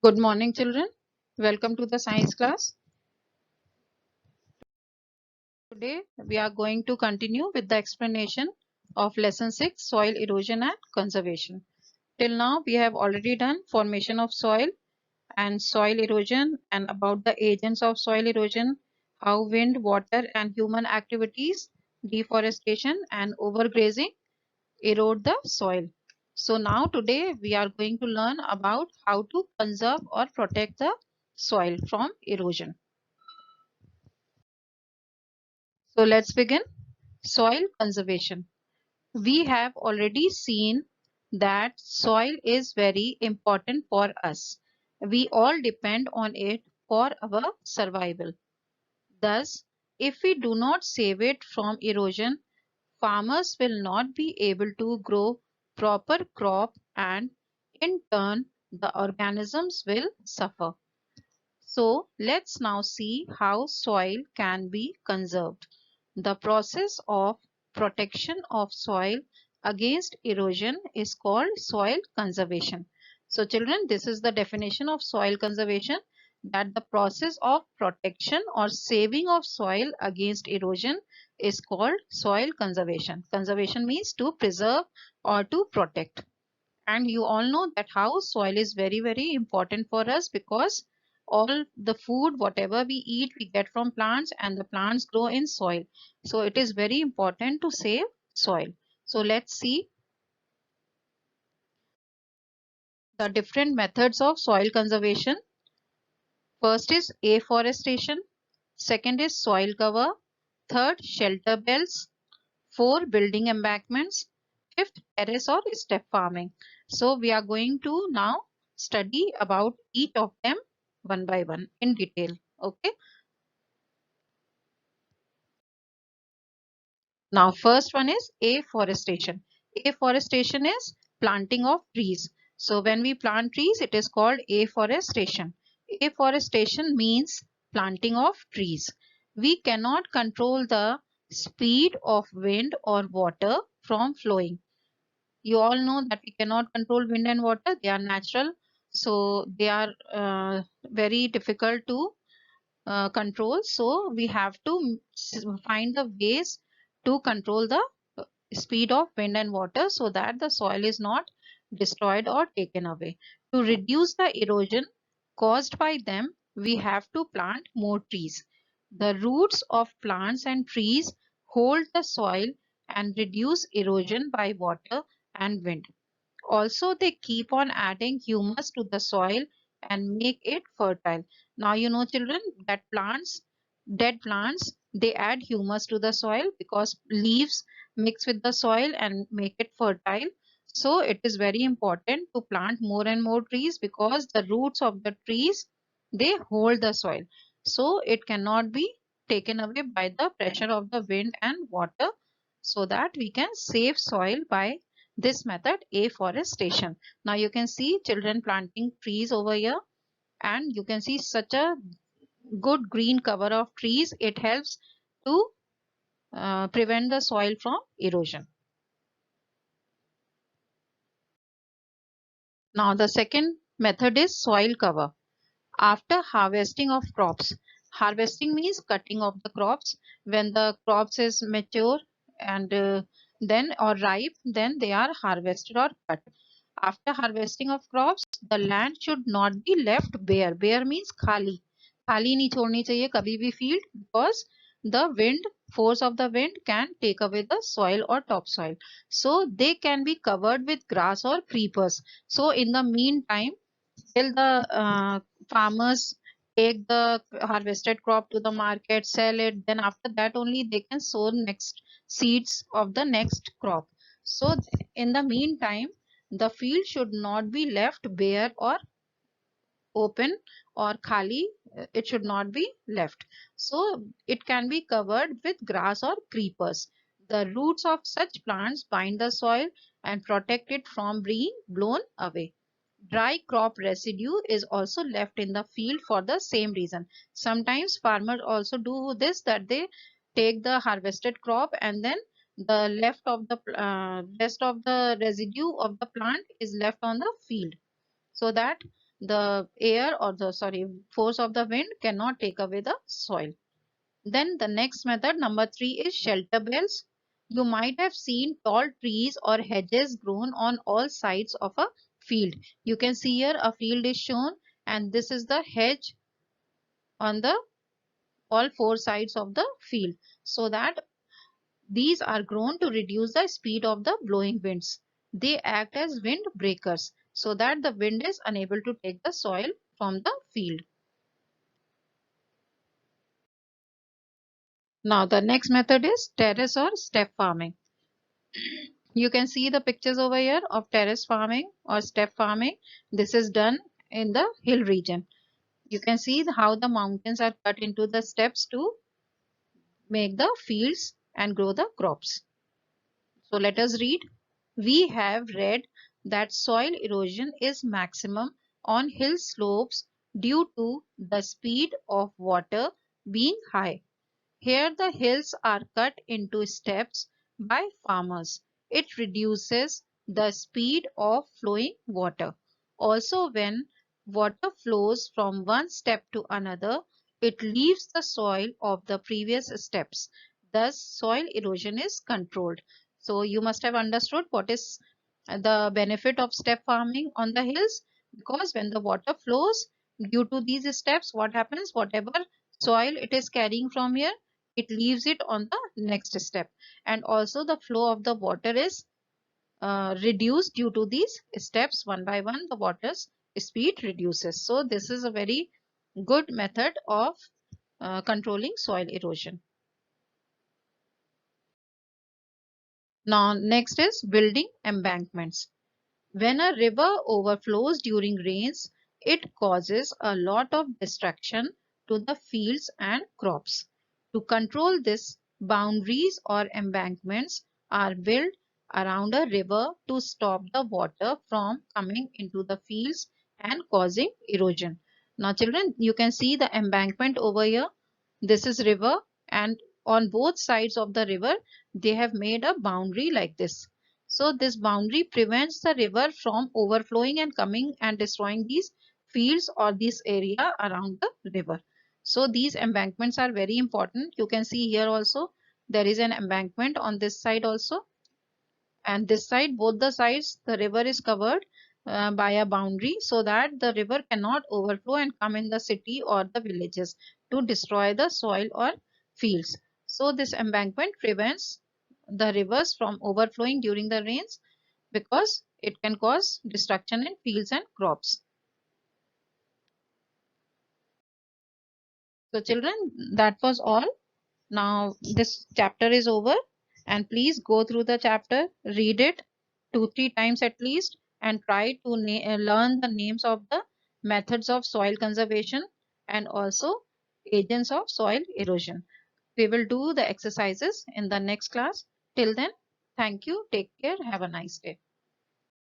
Good morning, children. Welcome to the science class. Today, we are going to continue with the explanation of lesson 6, soil erosion and conservation. Till now, we have already done formation of soil and soil erosion and about the agents of soil erosion, how wind, water and human activities, deforestation and overgrazing erode the soil. So now today we are going to learn about how to conserve or protect the soil from erosion. So let's begin. Soil conservation. We have already seen that soil is very important for us. We all depend on it for our survival. Thus, if we do not save it from erosion, farmers will not be able to grow proper crop and in turn the organisms will suffer. So let's now see how soil can be conserved. The process of protection of soil against erosion is called soil conservation. So children, this is the definition of soil conservation, that the process of protection or saving of soil against erosion is called soil conservation. Conservation means to preserve or to protect. And you all know that how soil is very important for us, because all the food whatever we eat we get from plants and the plants grow in soil. So it is very important to save soil. So let's see the different methods of soil conservation. First is afforestation, second is soil cover, third shelter belts, four building embankments, fifth terrace or step farming. So we are going to now study about each of them one by one in detail. Okay. Now first one is afforestation. Afforestation is planting of trees. So when we plant trees it is called afforestation. Afforestation means planting of trees. We cannot control the speed of wind or water from flowing. You all know that we cannot control wind and water. They are natural, so they are very difficult to control. So we have to find the ways to control the uh, speed of wind and water so that the soil is not destroyed or taken away. To reduce the erosion caused by them, we have to plant more trees. The roots of plants and trees hold the soil and reduce erosion by water and wind. Also, they keep on adding humus to the soil and make it fertile. Now, you know, children, that dead plants, they add humus to the soil because leaves mix with the soil and make it fertile. So, it is very important to plant more and more trees because the roots of the trees, they hold the soil. So, it cannot be taken away by the pressure of the wind and water, so that we can save soil by this method, afforestation. Now you can see children planting trees over here, and you can see such a good green cover of trees. It helps to prevent the soil from erosion. Now the second method is soil cover. After harvesting of crops, harvesting means cutting of the crops. When the crops is mature and then or ripe, then they are harvested or cut. After harvesting of crops, the land should not be left bare. Bare means khali. खाली नहीं छोड़नी चाहिए कभी भी field, because the wind, force of the wind can take away the soil or topsoil. So they can be covered with grass or creepers. So in the meantime, till the farmers take the harvested crop to the market, sell it, then after that only they can sow next seeds of the next crop. So in the meantime, the field should not be left bare or open or khali. It should not be left. So it can be covered with grass or creepers. The roots of such plants bind the soil and protect it from being blown away. Dry crop residue is also left in the field for the same reason. Sometimes farmers also do this, that they take the harvested crop and then the left of the rest of the residue of the plant is left on the field, so that the air or the force of the wind cannot take away the soil. Then the next method, number 3, is shelter belts. You might have seen tall trees or hedges grown on all sides of a field. You can see here a field is shown, and this is the hedge on the all four sides of the field, so that these are grown to reduce the speed of the blowing winds. They act as wind breakers so that the wind is unable to take the soil from the field. Now the next method is terrace or step farming. You can see the pictures over here of terrace farming or step farming. This is done in the hill region. You can see how the mountains are cut into the steps to make the fields and grow the crops. So let us read. We have read that soil erosion is maximum on hill slopes due to the speed of water being high. Here the hills are cut into steps by farmers. It reduces the speed of flowing water. Also, when water flows from one step to another, it leaves the soil of the previous steps. Thus, soil erosion is controlled. So, you must have understood what is the benefit of step farming on the hills, because when the water flows due to these steps, what happens? Whatever soil it is carrying from here, it leaves it on the next step, and also the flow of the water is reduced due to these steps. One by one the water's speed reduces. So this is a very good method of controlling soil erosion. Now next is building embankments. When a river overflows during rains, it causes a lot of destruction to the fields and crops. To control this, boundaries or embankments are built around a river to stop the water from coming into the fields and causing erosion. Now children, you can see the embankment over here. This is river, and on both sides of the river they have made a boundary like this. So this boundary prevents the river from overflowing and coming and destroying these fields or this area around the river. So these embankments are very important. You can see here also there is an embankment on this side also, and this side, both the sides, the river is covered by a boundary so that the river cannot overflow and come in the city or the villages to destroy the soil or fields. So this embankment prevents the rivers from overflowing during the rains, because it can cause destruction in fields and crops. So children, that was all. Now this chapter is over, and please go through the chapter, read it 2-3 times at least, and try to learn the names of the methods of soil conservation and also agents of soil erosion. We will do the exercises in the next class. Till then, thank you, take care, have a nice day.